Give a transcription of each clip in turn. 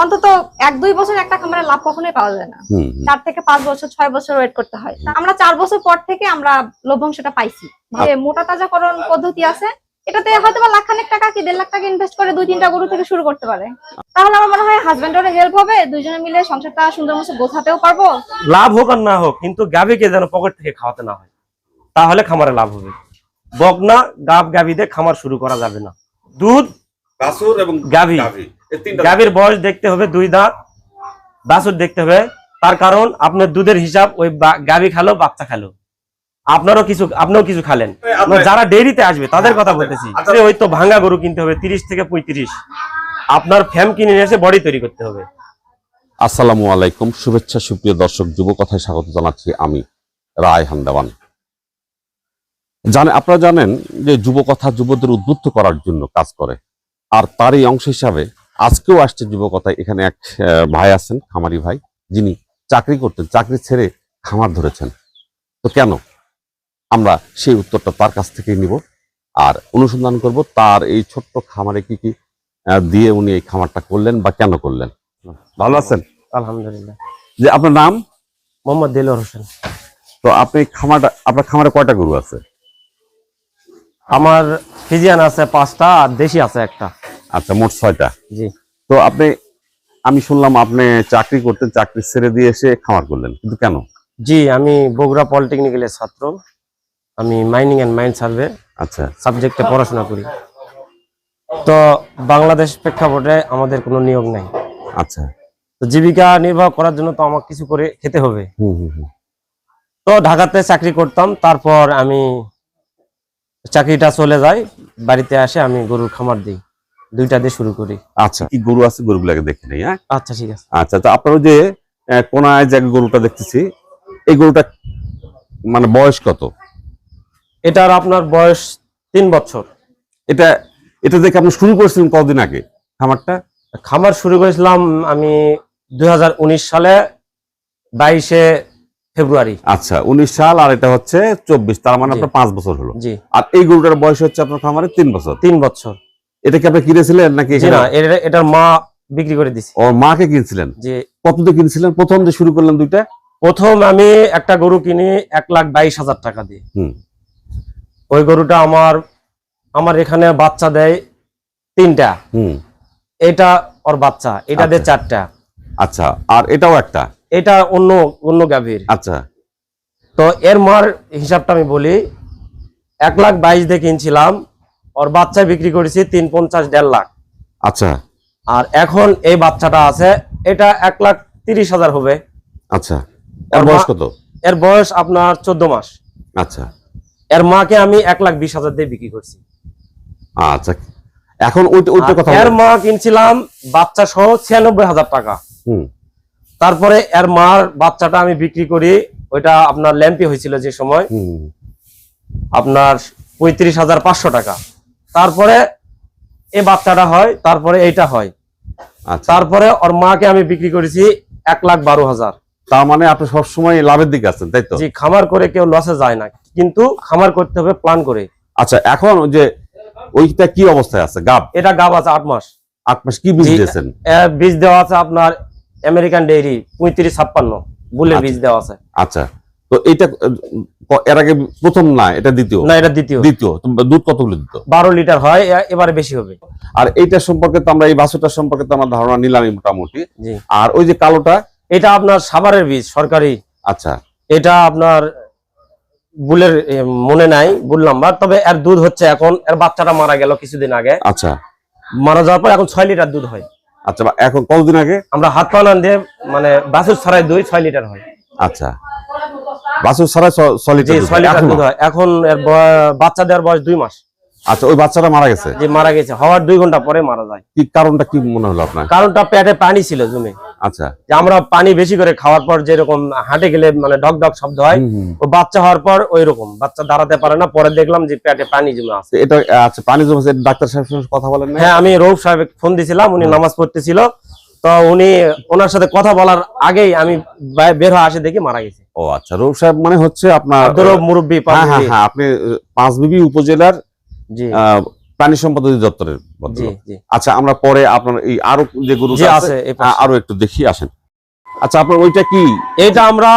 অন্তত 1-2 বছর একটা খামারে লাভ কখনোই পাওয়া যায় না। 4 থেকে 5 বছর 6 বছর ওয়েট করতে হয়। আমরা 4 বছর পর থেকে আমরা লভ্যাংশটা পাইছি। যে মোটা তাজাকরণ পদ্ধতি আছে, এটাতে হয়তো বা লাখখানেক টাকা কি 1.5 লাখ টাকা ইনভেস্ট করে 2-3টা গরু থেকে শুরু করতে পারে। তাহলে আমার মনে হয় হাজবেন্ডেরও হেল্প হবে, দুইজনে মিলে সংসারটা সুন্দর মতো গোছাতেও পারবো। লাভ হোক আর না হোক, কিন্তু গাভীকে যেন পকেট থেকে খাওয়াতে না হয়, তাহলে খামারে লাভ হবে। বকনা গাভী দিয়ে খামার শুরু করা যাবে না। দুধ, বাছুর এবং গাভী, গাভীর বয়স দেখতে হবে 2 দাঁত, বাছুর দেখতে হবে। তার কারণ আপনার দুধের হিসাব ওই গাভী খালো বাচ্চা খালো, আপনিও কিছু খালেন। যারা ডেইরিতে আসবে তাদের কথা বলতেছি। ওই তো ভাঙা গরু কিনতে হবে 30 থেকে 35, আপনার ফ্যাম কিনে নিয়ে এসে বডি তৈরি করতে হবে। আসসালামু আলাইকুম, শুভেচ্ছা সুপ্রিয় দর্শক, যুবকথায় স্বাগত জানাচ্ছি আমি রায়হান দেওয়ান। আপনারা জানেন যে যুবকথা যুবদের উদ্বুদ্ধ করার জন্য কাজ করে, আর তারই অংশ হিসাবে আজকেও আসছে যুবকথায়। এখানে এক ভাই আছেন, খামারি ভাই, যিনি চাকরি করতেন, চাকরি ছেড়ে খামার ধরেছেন। তো কেন, আমরা সেই উত্তরটা তার কাছ থেকেই নিব আর অনুসন্ধান করব তার এই ছোট্ট খামারে কি কি দিয়ে উনি এই খামারটা করলেন বা কেন করলেন। ভালো আছেন? আলহামদুলিল্লাহ। যে আপনার নাম? মোহাম্মদ দিলওয়ার হোসেন। তো আপনি আপনার খামারে কয়টা গরু আছে? আমার ফিজিয়ান আছে 5টা আর দেশি আছে 1টা। আচ্ছা, মোট 6টা। জি। তো আমি শুনলাম আপনি চাকরি করতেন, চাকরি ছেড়ে দিয়ে এসে খামার করলেন, কিন্তু কেন? জি, আমি বগুড়া পলিটেকনিক্যালের ছাত্র। আমি মাইনিং এন্ড মাইন সার্ভে আচ্ছা সাবজেক্টে পড়াশোনা করি। তো বাংলাদেশ প্রেক্ষাপটে আমাদের কোনো নিয়োগ নাই। আচ্ছা। তো জীবিকা নির্বাহ করার জন্য তো আমাকে কিছু করে খেতে হবে। তো ঢাকাতে চাকরি করতাম, তারপর আমি চাকরিটা চলে যায়, বাড়িতে আসে আমি গরুর খামার দিই, 2টা দিয়ে শুরু করি। আচ্ছা, কি গরু আছে গরুগুলাকে দেখে নেই। হ্যাঁ, আচ্ছা ঠিক আছে। আচ্ছা, তো আপনার যে কোনায় যে গরুটা দেখতেছি, এই গরুটা মানে বয়স কত? এটার আপনার বয়স 3 বছর। এটা দেখে আপনি শুরু করেছিলেন কতদিন আগে খামারটা? খামার শুরু করেছিলাম আমি 2019 সালে 22শে ফেব্রুয়ারি। আচ্ছা, 19 সাল আর এটা হচ্ছে 24, তার মানে আপনার 5 বছর হলো। জি। আর এই গরুটার বয়স হচ্ছে আপনার খামারে 3 বছর। 3 বছর। এটা কি আপনি কিনেছিলেন নাকি? না, এটার মা বিক্রি করে দিছি। ও, মাকে কিনছিলেন? জি। কত দিয়ে কিনছিলেন? প্রথম যে শুরু করলেন 2টা? প্রথম আমি একটা গরু কিনি 1,22,000 টাকা দিয়ে। ওই গরুটা আমার এখানে বাচ্চা দেয় 3টা। এটা ওর বাচ্চা, এটা দেয় 4টা। আচ্ছা, আর এটাও একটা? এটা অন্য গাভীর। আচ্ছা। তো এর মার হিসাবটা আমি বলি, 1,22,000 দিয়ে কিনছিলাম, ওর বাচ্চা বিক্রি করেছি 350, 1.5 লাখ। আচ্ছা। আর এখন এই বাচ্চাটা আছে, এটা 1,30,000 হবে। আচ্ছা, এর বয়স কত? এর বয়স আপনার 14 মাস। আচ্ছা। এর মাকে আমি 1,20,000 দিয়ে বিক্রি করছি। আচ্ছা, এখন ওইটা কথা। এর মা কিনছিলাম বাচ্চা সহ 96,000 টাকা। তারপরে এর মার বাচ্চাটা আমি বিক্রি করি, ওইটা আপনার ল্যাম্পি হয়েছিল যে সময়, আপনার 35,500 টাকা। তারপরে এই বাচ্চাটা হয়, তারপরে এইটা হয়। তারপরে ওর মাকে আমি বিক্রি করেছি 1,12,000। তার মানে আপনি সবসময় লাভের দিকে আছেন, তাই তো? জি, খামার করে কেউ লসে যায় না, কিন্তু খামার করতে হবে প্ল্যান করে। আচ্ছা, এখন যে ওইটা কি অবস্থায় আছে? গাব? এটা গাব আছে 8 মাস। 8 মাস। কি বীজ দিয়েছেন? বীজ দেওয়া আছে আপনার আমেরিকান ডেইরি 3556 বুলের বীজ দেওয়া আছে। আচ্ছা, তো এটা এর আগে প্রথম না, এটা দ্বিতীয়? না, এটা দ্বিতীয়। দুধ কতগুলো দিত? 12 লিটার হয়, এবারে বেশি হবে। আর এইটা সম্পর্কে তো আমরা, এই বাছুরটার সম্পর্কে তো আমার ধারণা নিলামই মোটামুটি। জি। আর ওই যে কালোটা, এটা আপনার সাভারের বীজ, সরকারি। আচ্ছা। এটা আপনার বুলের মনে নাই বুল নাম্বার, তবে এর দুধ হচ্ছে, এখন এর বাচ্চাটা মারা গেল কিছুদিন আগে। আচ্ছা। মারা যাওয়ার পর এখন 6 লিটার দুধ হয়। আচ্ছা, এখন কতদিন আগে? আমরা হাত পানান দিয়ে মানে বাছুর ছাড়াই দুই 6 লিটার হয়। আচ্ছা, বাছুর ছাড়াই 6 লিটার দুধ হয়। এখন এর বাচ্চা দেওয়ার বয়স 2 মাস। আচ্ছা, ওই বাচ্চাটা মারা গেছে? যে মারা গেছে, হওয়ার 2 ঘন্টা পরে মারা যায়। কি কারণটা কি মনে হলো আপনার? কারণটা পেটে পানি ছিল জমে। আচ্ছা। যে আমরা পানি বেশি করে খাওয়ার পর যেরকম হাঁটে গেলে মানে ঢক ঢক শব্দ হয়, ও বাচ্চা হওয়ার পর ওই রকম, বাচ্চা দাঁড়াতে পারে না। পরে দেখলাম যে পেটে পানি জমে আছে। এটা আচ্ছা, পানি জমেছে। ডাক্তার সাহেবের সঙ্গে কথা বলেন না? হ্যাঁ, আমি রৌফ সাহেব ফোন দিছিলাম, উনি নামাজ পড়তেছিল। তো ওনার সাথে কথা বলার আগেই আমি বের হয়ে আসে দেখি মারা গেছে। ও আচ্ছা, রৌফ সাহেব মানে হচ্ছে আপনার মুরব্বী। হ্যাঁ, আপনি পাঁচবিবি উপজেলার প্রাণী সম্পদ অধিদপ্তরের জি ভদ্রলোক। জি আচ্ছা, আমরা পরে আপনার এই আরো যে গরু জি আছে আছে এই পাশে। আরো একটু দেখি আসেন। আচ্ছা, আপনার ওইটা কি এইটা আমরা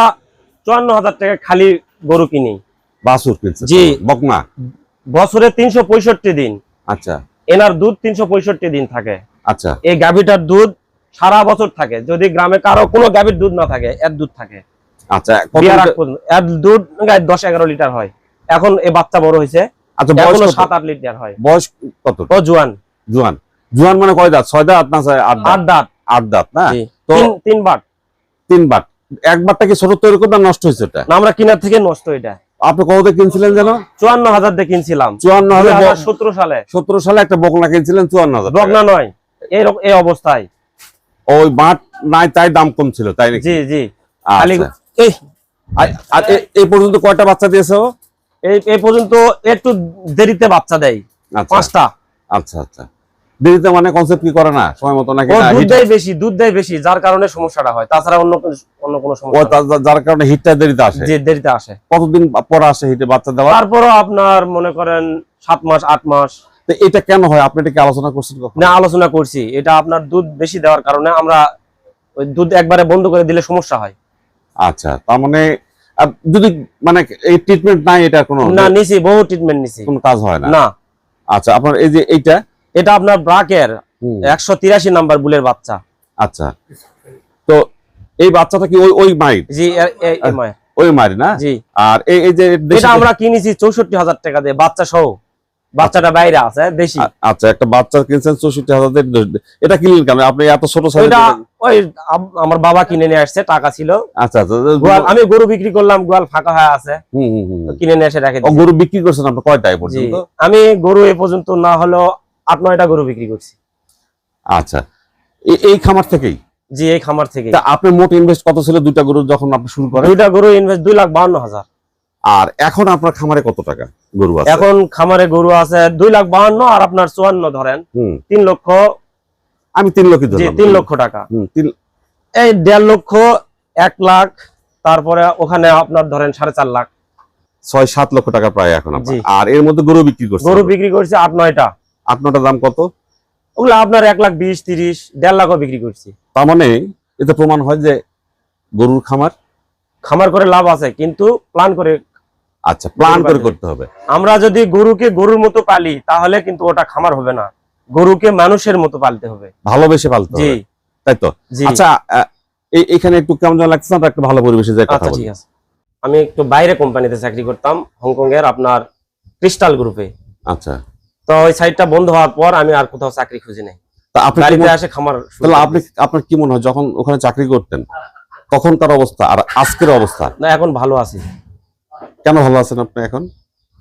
54,000 টাকা খালি গরু কিনি। বাছুর কিনছেন? জি। বকনা। বছরে 365 দিন, আচ্ছা এনার দুধ 365 দিন থাকে। আচ্ছা এই গাভীটার দুধ সারা বছর থাকে, যদি গ্রামে কারো কোনো গাভীর দুধ না থাকে এর দুধ থাকে। আচ্ছা, কত বিয়ার আগ লিটার- পর্যন্ত এর দুধ 10-11 লিটার হয়। এখন এই বাচ্চা বড় হয়েছে, আচ্ছা, বয়স এখনো কত? 7-8 লিটার হয়। বয়স কত? ও জোয়ান, জুয়ান। জুয়ান মানে কয় দাঁত? 6 দাঁত না 8 দাঁত? 8 দাঁত। 8 দাঁত না? জি, তো 3 বার। 3 বার। একবারটা কি ছোট তৈরি করে নষ্ট হয়েছে? এটা না, আমরা কিনার থেকে নষ্ট। এটা আপনি কত কিনছিলেন যেন? 54,000 দিয়ে কিনছিলাম 54,000 2017 সালে। 17 সালে একটা বকনা কিনছিলেন 54,000 টাকা। বগনা নয়, এই অবস্থায়। ওই বাট নাই তাই দাম কম ছিল, তাই নাকি? জি জি। আচ্ছা। খালি এই আর এই পর্যন্ত কয়টা বাচ্চা দিয়েছে ও? এই পর্যন্ত একটু দেরিতে বাচ্চা দেয়, আচ্ছা 5টা। আচ্ছা আচ্ছা। দেরিতে মানে কনসেপ্ট কি করে না সময় মতো নাকি? ও না, দুধ হিট- দেয় বেশি, দুধ দেয় বেশি, যার কারণে সমস্যাটা হয়। তাছাড়া অন্য কোনো ও সমস্যা না। যার কারণে হিটটা দেরিতে আসে। যে দেরিতে আসে। কতদিন পর আসে হিটে বাচ্চা দেওয়া? তারপরও আপনার মনে করেন 7 মাস 8 মাস। তো এটা কেন হয় আপনি এটা কি আলোচনা করছেন কখনো? না, আলোচনা করছি। এটা আপনার দুধ বেশি দেওয়ার কারণে আমরা ওই দুধ একবারে বন্ধ করে দিলে সমস্যা হয়। আচ্ছা, তার মানে যদি মানে এই ট্রিটমেন্ট নাই, এটা কোনো না, নিছি, বহু ট্রিটমেন্ট নিছি, কোনো কাজ হয় না। না। আচ্ছা, আপনার এই যে এইটা এটা আপনার ব্রাকের 183 নাম্বার বুলের বাচ্চা। আচ্ছা, তো এই বাচ্চাটা কি ওই মায়ের? জি, এই মায়ের। ওই মায়ের না? জি। আর এই যে এটা আমরা কিনেছি 64,000 টাকা দিয়ে, বাচ্চা সহ। বাচ্চাটা বাইরে আছে, দেশি। আচ্ছা, একটা বাচ্চা কিনছেন 64,000। এটা কিনলেন কেন আপনি এত ছোট সাইজের? ওইটা ওই আমার বাবা কিনে নিয়ে আসছে, টাকা ছিল। আচ্ছা আচ্ছা। গোয়াল আমি গরু বিক্রি করলাম, গোয়াল ফাঁকা হয়ে আছে, তো কিনে নিয়ে এসে রেখে ও, দিয়েছি। গরু বিক্রি করছেন আপনি কয়টা এ জি, পর্যন্ত? আমি গরু এ পর্যন্ত না হলেও 8-9টা গরু বিক্রি করছি। আচ্ছা, এই খামার থেকেই? জি, এই খামার থেকে। তা আপনি মোট ইনভেস্ট কত ছিল দুইটা গরু যখন আপনি শুরু করেন? দুইটা গরু ইনভেস্ট 2,52,000। আর এখন আপনার খামারে কত টাকা গরু আছে? এখন খামারে গরু আছে 2,52,000, আর আপনার 54 ধরেন, 3 লক্ষ। আমি 3 লক্ষ জি, ধরলাম। 3 লক্ষ টাকা। এই 1.5 লক্ষ, 1 লাখ, তারপরে ওখানে আপনার ধরেন 4.5 লাখ। 6-7 লক্ষ টাকা প্রায় এখন আপনার। জি। আর এর মধ্যে গরু বিক্রি করছেন? গরু বিক্রি করছি 8-9টা। আপনারটা দাম কত? ওগুলো আপনার 1,20,000, 30, 1.5 লাখও বিক্রি করছি। তার মানে এতে প্রমাণ হয় যে গরুর খামার করে লাভ আছে, কিন্তু প্ল্যান করে। আচ্ছা, প্ল্যান করে করতে হবে। আমরা যদি গরুকে গরুর মতো পালি তাহলে কিন্তু ওটা খামার হবে না, গরুকে মানুষের মতো পালতে হবে, ভালোবেসে পালতে জি হবে, তাই তো? জি। আচ্ছা, এখানে একটু কেমন যেন লাগছে, আমরা একটু ভালো পরিবেশে যাই কথা আচ্ছা, বলি। ঠিক আছে। আমি একটু বাইরে কোম্পানিতে চাকরি করতাম, হংকং এর আপনার ক্রিস্টাল গ্রুপে। আচ্ছা, তো ওই সাইটটা বন্ধ হওয়ার পর আমি আর কোথাও চাকরি খুঁজি নাই, তা আপনি কি বাড়িতে মনে- আসে খামার শুরু তাহলে করে দিয়েছি। আপনার কি মনে হয় যখন ওখানে চাকরি করতেন তখনকার অবস্থা আর আজকের অবস্থা? না, এখন ভালো আছি। কেন ভালো আছেন আপনি এখন?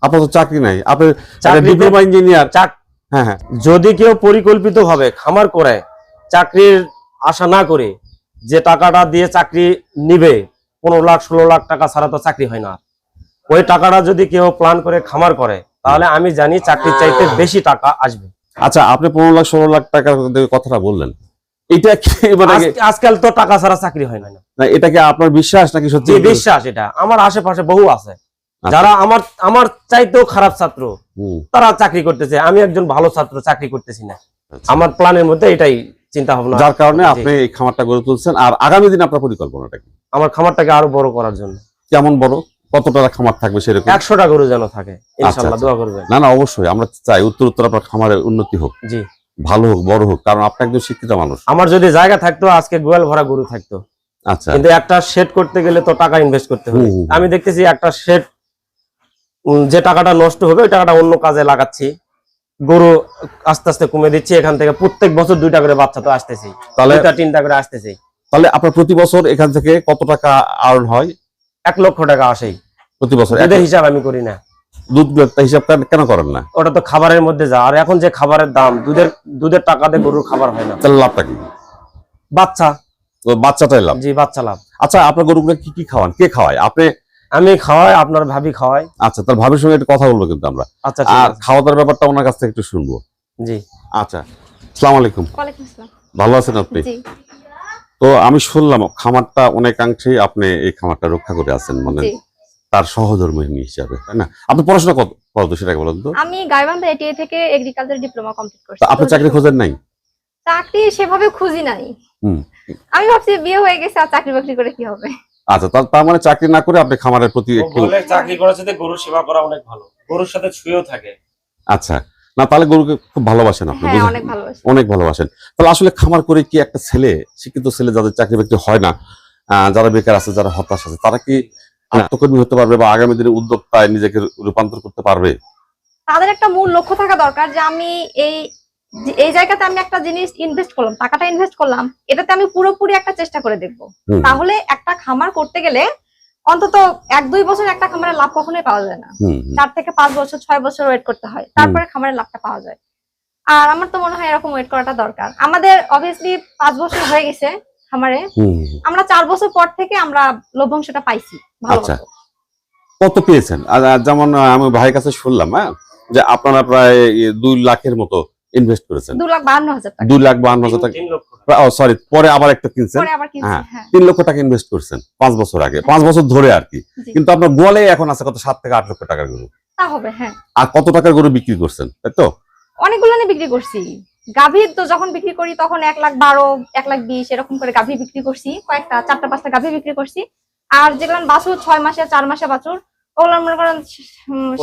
আপনার তো চাকরি নাই, আপনি চাকরিতে- ডিপ্লোমা ইঞ্জিনিয়ার। চাক- হ্যাঁ হ্যাঁ। যদি কেউ পরিকল্পিত ভাবে খামার করে, চাকরির আশা না করে, যে টাকাটা দিয়ে চাকরি নিবে 15 লাখ 16 লাখ টাকা ছাড়া তো চাকরি হয় না, ওই টাকাটা যদি কেউ প্ল্যান করে খামার করে, তাহলে আমি জানি চাকরির চাইতে বেশি টাকা আসবে। আচ্ছা, আপনি 15-16 লাখ টাকার কথাটা বললেন, এটা কি মানে আজকাল তো টাকা ছাড়া চাকরি হয় না। না, এটা কি আপনার বিশ্বাস নাকি সত্যি? যে বিশ্বাস, এটা আমার আশেপাশে বহু আছে যারা আমার চাইতেও খারাপ ছাত্র, তারা চাকরি করতেছে। আমি একজন ভালো ছাত্র, চাকরি করতেছি না। আমার প্ল্যানের মধ্যে এটাই চিন্তা ভাবনা, যার কারণে আপনি এই খামারটা গড়ে তুলছেন। আর আগামী দিন আপনার পরিকল্পনাটা কি? আমার খামারটাকে আরো বড় করার জন্য। কেমন বড়? কতটা খামার থাকবে সেরকম? 100টা গরু যেন থাকে, ইনশাআল্লাহ, আচ্ছা। দোয়া করবেন। না না, অবশ্যই আমরা চাই উত্তর আপনার খামারের উন্নতি হোক, জি, ভালো হোক, বড় হোক, কারণ আপনি একজন শিক্ষিত মানুষ। আমার যদি জায়গা থাকতো আজকে গোয়াল ভরা গরু থাকতো, আচ্ছা, কিন্তু একটা শেড করতে গেলে তো টাকা ইনভেস্ট করতে হবে। আমি দেখতেছি একটা শেড, যে টাকাটা নষ্ট হবে ওই টাকাটা অন্য কাজে লাগাচ্ছি, গরু আস্তে আস্তে কমে দিচ্ছি। এখান থেকে প্রত্যেক বছর 2টা করে বাচ্চা তো আসতেছি, তাহলে 2টা 3টা করে আসতেছি। তাহলে আপনার প্রতি বছর এখান থেকে কত টাকা আর্ন হয়? 1 লক্ষ টাকা আসেই প্রতি বছর? দুধের হিসাব আমি করি না, দুধ হিসাব কেন করেন না? ওটা তো খাবারের মধ্যে যা। আর এখন যে খাবারের দাম, দুধের টাকা দিয়ে গরুর খাবার হয় না। তাহলে লাভটা কি? বাচ্চা, তো বাচ্চাটাই লাভ। জি, বাচ্চা লাভ। আচ্ছা, আপনার গরুগুলো কি কি খাওয়ান? কে খাওয়ায়? আপনি? আমি খাওয়াই, আপনার ভাবি খাওয়াই। আচ্ছা, তার ভাবির সঙ্গে একটু কথা বলবো কিন্তু আমরা। আচ্ছা, ঠিক আর আছে। খাওয়া দাওয়ার ব্যাপারটা ওনার কাছ থেকে একটু শুনবো। জি, আচ্ছা, আসসালামু আলাইকুম। ওয়ালাইকুম আসসালাম। ভালো আছেন আপনি? জি তো আমি শুনলাম খামারটা অনেকাংশেই আপনি এই খামারটা রক্ষা করে আছেন, মানে জি তার সহধর্মিণী হিসাবে, তাই না? আপনি পড়াশোনা কত সেটা বলেন তো? আমি গাইবান্ধা এটিএ থেকে এগ্রিকালচার ডিপ্লোমা কমপ্লিট করছি। আপনি চাকরি খোঁজেন নাই? চাকরি সেভাবে খুঁজি নাই। আমি ভাবছি বিয়ে হয়ে গেছে আর চাকরি বাকরি করে কি হবে। আচ্ছা, তার মানে চাকরি না করে আপনি খামারের প্রতি একটু চাকরি করার সাথে গরু সেবা করা অনেক ভালো, গরুর সাথে ছুঁয়েও থাকে। আচ্ছা, না তাহলে গরুকে খুব ভালোবাসেন আপনি? হ্যাঁ, অনেক ভালোবাসি। অনেক ভালোবাসেন। তাহলে আসলে খামার করে কি একটা ছেলে, শিক্ষিত ছেলে যাদের চাকরি বাকরি হয় না, যারা বেকার আছে, যারা হতাশ আছে, তারা কি আত্মকর্মী হতে পারবে বা আগামী দিনে উদ্যোক্তায় নিজেকে রূপান্তর করতে পারবে? তাদের একটা মূল লক্ষ্য থাকা দরকার যে আমি এই জায়গাতে আমি একটা জিনিস ইনভেস্ট করলাম, টাকাটা ইনভেস্ট করলাম, এটাতে আমি পুরোপুরি একটা চেষ্টা করে দেখবো। তাহলে একটা খামার করতে গেলে অন্তত 1-2 বছর একটা খামারের লাভ কখনোই পাওয়া যায় না। 4 থেকে 5 বছর 6 বছর ওয়েট করতে হয়, তারপরে খামারের লাভটা পাওয়া যায়। আর আমার তো মনে হয় এরকম ওয়েট করাটা দরকার। আমাদের অবভিয়াসলি 5 বছর হয়ে গেছে খামারে, আমরা 4 বছর পর থেকে আমরা লভ্যাংশটা পাইছি ভালো মতো। কত পেয়েছেন? যেমন আমি ভাইয়ের কাছে শুনলাম যে আপনারা প্রায় 2 লাখের মতো ইনভেস্ট করেছেন। 2,52,000 টাকা। 2,52,000 টাকা। সরি, পরে আবার একটা কিনছেন। পরে আবার কিনছি, হ্যাঁ। 3 লক্ষ টাকা ইনভেস্ট করছেন 5 বছর আগে, 5 বছর ধরে আর কি। কিন্তু আপনার গোয়ালে এখন আছে কত, 7 থেকে 8 লক্ষ টাকার গরু। তা হবে, হ্যাঁ। আর কত টাকার গরু বিক্রি করছেন, তাই তো? অনেকগুলো বিক্রি করছি। গাভীর তো যখন বিক্রি করি তখন 1,12,000, 1,20,000 এরকম করে গাভী বিক্রি করছি। কয়েকটা 4টা-5টা গাভী বিক্রি করছি। আর যেগুলো বাছুর 6 মাসে 4 মাসে বাছুর, ওগুলো মনে করেন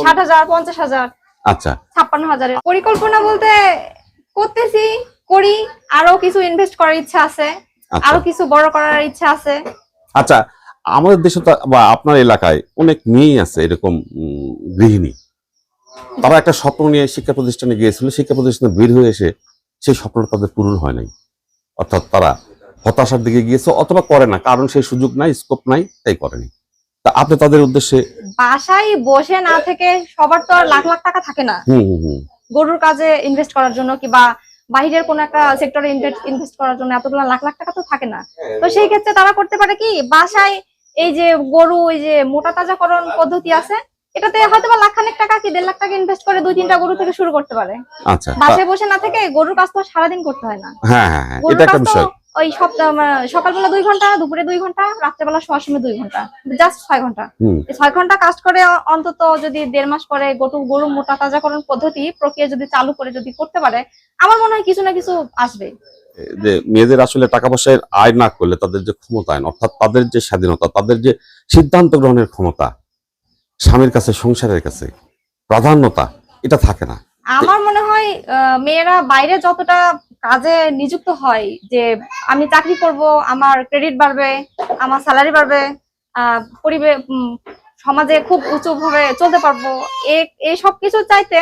60,000, 50,000, আচ্ছা, 56,000। পরিকল্পনা বলতে করতেছি, করি, আরো কিছু ইনভেস্ট করার ইচ্ছা আছে, আরো কিছু বড় করার ইচ্ছা আছে। আচ্ছা, আমাদের দেশে বা আপনার এলাকায় অনেক মেয়ে আছে এরকম গৃহিণী, তারা একটা স্বপ্ন নিয়ে শিক্ষা প্রতিষ্ঠানে গিয়েছিল, শিক্ষা প্রতিষ্ঠানে বের হয়ে এসে সেই স্বপ্নটা তাদের পূরণ হয় নাই, অর্থাৎ তারা হতাশার দিকে গিয়েছে অথবা করে না, কারণ সেই সুযোগ নাই, স্কোপ নাই, তাই করেনি। তা আপনি তাদের উদ্দেশ্যে? বাসায় বসে না থেকে সবার তো আর লাখ লাখ টাকা থাকে না গরুর কাজে ইনভেস্ট করার জন্য, কিংবা বাহিরের কোন একটা সেক্টরে ইনভেস্ট করার জন্য এতগুলো লাখ লাখ টাকা তো থাকে না। তো সেই ক্ষেত্রে তারা করতে পারে কি, বাসায় এই যে গরু, এই যে মোটা তাজাকরণ পদ্ধতি আছে, এটাতে হয়তো বা লাখখানেক টাকা কি 1.5 লাখ টাকা ইনভেস্ট করে 2-3টা গরু থেকে শুরু করতে পারে। আচ্ছা, বাসায় বসে না থেকে গরুর কাজ তো সারাদিন করতে হয় না। হ্যাঁ হ্যাঁ, এটা একটা বিষয়। ওই সকালবেলা 2 ঘন্টা, দুপুরে 2 ঘন্টা, রাত্রেবেলা শোয়ার সময় 2 ঘন্টা, জাস্ট 6 ঘন্টা। এই 6 ঘন্টা কাজ করে অন্তত যদি 1.5 মাস পরে গরু মোটা তাজাকরণ পদ্ধতি প্রক্রিয়া যদি চালু করে যদি করতে পারে, আমার মনে হয় কিছু না কিছু আসবে। যে মেয়েদের আসলে টাকা পয়সার আয় না করলে তাদের যে ক্ষমতায়ন, অর্থাৎ তাদের যে স্বাধীনতা, তাদের যে সিদ্ধান্ত গ্রহণের ক্ষমতা, স্বামীর কাছে, সংসারের কাছে প্রাধান্যতা, এটা থাকে না। আমার মনে হয় মেয়েরা বাইরে যতটা কাজে নিযুক্ত হয়, যে আমি চাকরি করব, আমার ক্রেডিট বাড়বে, আমার স্যালারি বাড়বে, পরিবেশ সমাজে খুব উঁচু ভাবে চলতে পারবো, এই সব কিছু চাইতে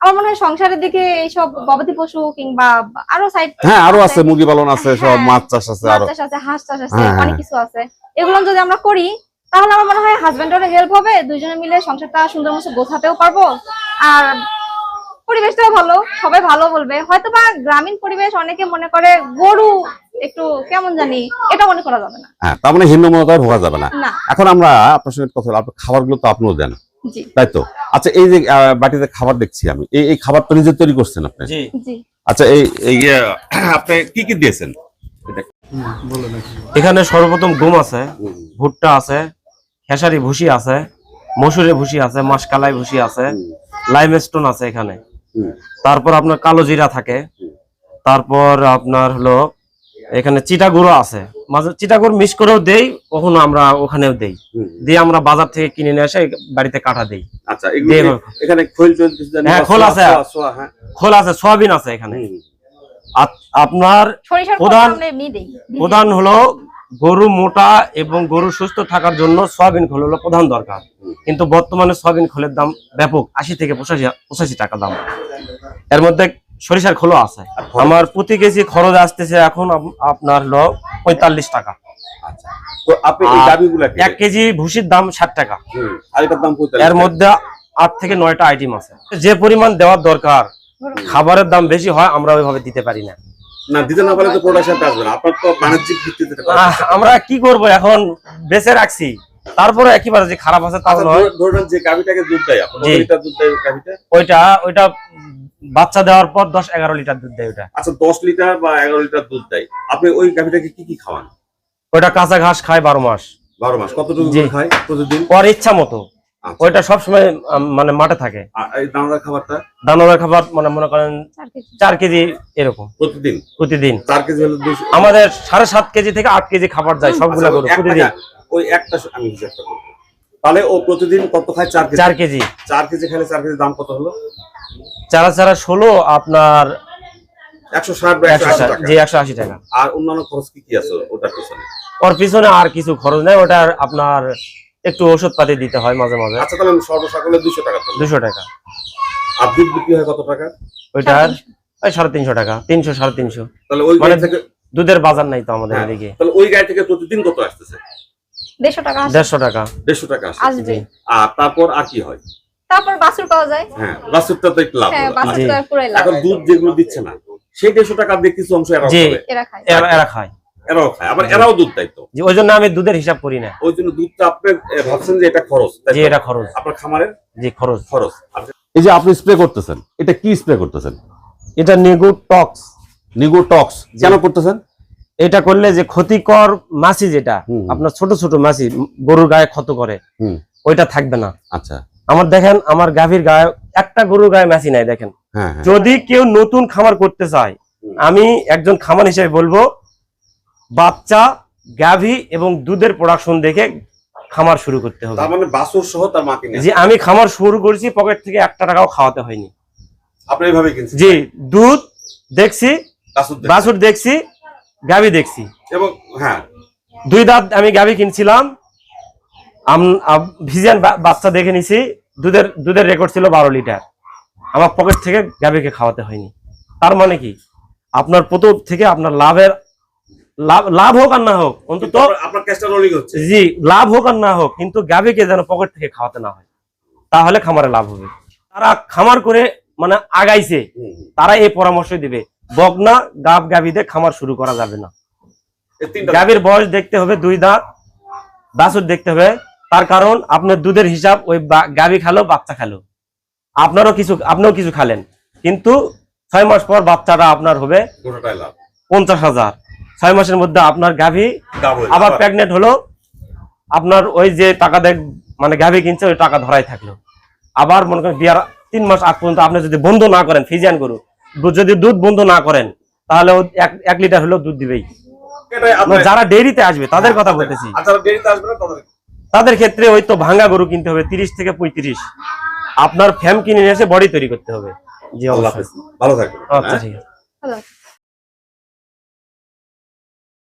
আমার মনে হয় সংসারের দিকে এইসব গবাদি পশু কিংবা আরো সাইড, হ্যাঁ আরো আছে, মুরগি পালন আছে, সব মাছ চাষ আছে, আরো মাছ চাষ আছে, হাঁস চাষ আছে, অনেক কিছু আছে। এগুলো যদি আমরা করি তাহলে আমার মনে হয় হাজবেন্ডেরও হেল্প হবে, দুইজনে মিলে সংসারটা সুন্দর মতো গোছাতেও পারবো, আর পরিবেশটাও ভালো, সবাই ভালো বলবে। হয়তো বা গ্রামীণ পরিবেশ অনেকে মনে করে গরু একটু কেমন জানি, এটা মনে করা যাবে না। হ্যাঁ, তার মানে হীনমন্যতায় ভোগা যাবে না। এখন আমরা আপনার সঙ্গে কথা, আপনার খাবারগুলো তো আপনিও দেন, তাই তো? আচ্ছা, এই যে বাটিতে খাবার দেখছি আমি, এই খাবার তো নিজে তৈরি করছেন আপনি? জি জি। আচ্ছা, এই আপনি কি কি দিয়েছেন? এখানে সর্বপ্রথম গম আছে, ভুট্টা আছে, খেসারি ভুসি আছে, মসুরের ভুসি আছে, মাসকালাই ভুসি আছে, লাইমস্টোন আছে এখানে। তারপর আপনার কালো জিরা থাকে, তারপর আপনার হলো এখানে চিটা গুঁড়ো আছে, মাঝে চিটা গুঁড়ো মিক্স করেও দেই, কখনো আমরা ওখানেও দেই, দিয়ে আমরা বাজার থেকে কিনে নিয়ে এসে বাড়িতে কাটা দেই। আচ্ছা, এখানে খোল চলতেছে? হ্যাঁ, খোল আছে, খোল আছে, সয়াবিন আছে এখানে। আপনার প্রধান হলো গরু মোটা এবং গরু সুস্থ থাকার জন্য সয়াবিন খোল হলো প্রধান দরকার, কিন্তু বর্তমানে সয়াবিন খোলের দাম ব্যাপক, 80 থেকে 85 টাকা দাম। এর মধ্যে সরিষার খোলও আছে। আমার প্রতি কেজি খরচ আসতেছে এখন আপনার হলো 45 টাকা। তো আপনি এই দাবিগুলো, 1 কেজি ভুসির দাম 60 টাকা, আর এটার দাম 45। এর মধ্যে 8 থেকে 9টা আইটেম আছে। যে পরিমাণ দেওয়ার দরকার, খাবারের দাম বেশি হয়, আমরা ওইভাবে দিতে পারি না। না, দিতে না পারলে তো প্রোডাকশনটা আসবে না, আপনার তো বাণিজ্যিক ভিত্তিতে। আমরা কি করব, এখন বেঁচে রাখছি, তারপরে একেবারে যে খারাপ আছে তা নয়। ধরুন যে গাভীটাকে দুধ দেয়, আপনি লিটার দুধ দেয় গাভীটা, ওইটা বাচ্চা দেওয়ার পর 10-11 লিটার দুধ দেয় ওটা। আচ্ছা, 10 লিটার বা 11 লিটার দুধ দেয়, আপনি ওই গাভীটাকে কি কি খাওয়ান? ওইটা কাঁচা ঘাস খায় 12 মাস। 12 মাস কতটুকু জি। খায় প্রতিদিন? ওর ইচ্ছা মতো, আচ্ছা। ওইটা সবসময় মানে মাঠে থাকে। আর এই দানাদার খাবারটা দানাদার খাবার মানে মনে করেন 4 কেজি এরকম প্রতিদিন প্রতিদিন। 4 কেজি হলে 200। আমাদের 7.5 কেজি থেকে 8 কেজি খাবার যায় সবগুলা গরু প্রতিদিন। ওই একটা আমি হিসাবটা করব, তাহলে ও প্রতিদিন কত খায়? 4 কেজি। 4 কেজি 4 কেজি খেলে 4 কেজি দাম কত হলো? চারা 16 আপনার 160 বা 180 টাকা। জি 180 টাকা। আর অন্যান্য খরচ কি কি আছে ওটার পিছনে? ওর পিছনে আর কিছু খরচ নেই, ওটার আপনার একটু ওষুধ পাতি দিতে হয় মাঝে মাঝে। আচ্ছা, তাহলে সর্বসাকলে 200 টাকা তো। 200 টাকা। আর দুধ বিক্রি হয় কত টাকা? ওইটার ওই 350 টাকা, 300 350। তাহলে ওই মানে গাড়ি থেকে দুধের বাজার নাই তো আমাদের হ্যাঁ, এদিকে। তাহলে ওই গাড়ি থেকে প্রতিদিন কত আসতেছে? 150 টাকা 150 টাকা 150 টাকা আসে। আসবে। আর তারপর আর কি হয়? তারপর বাছুর পাওয়া যায়। হ্যাঁ, বাছুরটা তো একটু লাভ হ্যাঁ, হলো। বাছুরটা পুরাই লাভ। এখন দুধ যেগুলো দিচ্ছে না সেই 150 টাকা দিয়ে কিছু অংশ এরাও জি। খাবে। এরা খায়। এরা খায়। এরাও খায়, আবার এরাও দুধ দেয় তো। যে ওই জন্য আমি দুধের হিসাব করি না। ওই জন্য দুধটা আপনি ভাবছেন যে এটা খরচ, তাই যে তো? এটা খরচ। আপনার খামারের যে খরচ। খরচ। এই যে আপনি স্প্রে করতেছেন, এটা কি স্প্রে করতেছেন? এটা নিগোটক্স। নিগোটক্স কেন করতেছেন? এটা করলে যে ক্ষতিকর মাছি যেটা হুম। আপনার ছোট ছোট মাছি গরুর গায়ে ক্ষত করে হুম। ওইটা থাকবে না। আচ্ছা। আমার দেখেন আমার গাভীর গায়ে একটা গরুর গায়ে মাছি নাই দেখেন। হ্যাঁ, হ্যাঁ। যদি কেউ নতুন খামার করতে চায়, আমি একজন খামার হিসেবে বলবো বাচ্চা, গাভী এবং দুধের প্রোডাকশন দেখে খামার শুরু করতে হবে। তার মানে বাছুর সহ তার মাকে নিয়ে যে আমি খামার শুরু করেছি পকেট থেকে 1 টাকাও খাওয়াতে হয়নি। আপনি এইভাবে কিনছেন? জি, দুধ দেখছি, বাছুর দেখে। বাছুর দেখছি, গাভী দেখছি। এবং হ্যাঁ, 2 দাঁত আমি গাভী কিনছিলাম, ভিজিয়ান বাচ্চা দেখে নিছি, দুধের রেকর্ড ছিল 12 লিটার। আমার পকেট থেকে গাভীকে খাওয়াতে হয়নি। তার মানে কি আপনার প্রথম থেকে আপনার লাভ হোক আর না হোক, অন্তত আপনার ক্যাশটা রোলিং হচ্ছে। জি লাভ হোক আর না হোক, কিন্তু গাভীকে যেন পকেট থেকে খাওয়াতে না হয়, তাহলে খামারে লাভ হবে। তারা খামার করে মানে আগাইছে, তারা এই পরামর্শ দিবে বকনা গাভীতে খামার শুরু করা যাবে না। এই তিনটা গাভীর বয়স দেখতে হবে, 2 দাঁত, বাছুর দেখতে হবে। তার কারণ আপনার দুধের হিসাব ওই গাভী খালো বাচ্চা খালো, আপনিও কিছু খালেন, কিন্তু 6 মাস পর বাচ্চাটা আপনার হবে গোটাটাই লাভ। 50,000। 6 মাসের মধ্যে আপনার গাভী ডাবল আবার প্রেগনেন্ট হলো, আপনার ওই যে টাকা মানে গাভী কিনছে ওই টাকা ধরাই থাকলো। আবার মনে করেন বিয়ার 3 মাস আগ পর্যন্ত আপনি যদি বন্ধ না করেন, ফিজিয়ান গরু যদি দুধ বন্ধ না করেন, তাহলে 1 লিটার হলেও দুধ দিবেই। এটাই আপনার যারা ডেইরিতে আসবে তাদের কথা বলতেছি। আর যারা দেরিতে আসবে না তাদের ক্ষেত্রে ওই তো ভাঙা গরু কিনতে হবে 30 থেকে 35। আপনার ফ্যাম কিনে নিয়ে এসে বডি তৈরি করতে হবে। জি আল্লাহ অবশ্যই। হাফেজ, ভালো থাকবেন। আচ্ছা ঠিক আছে। ভালো আছে।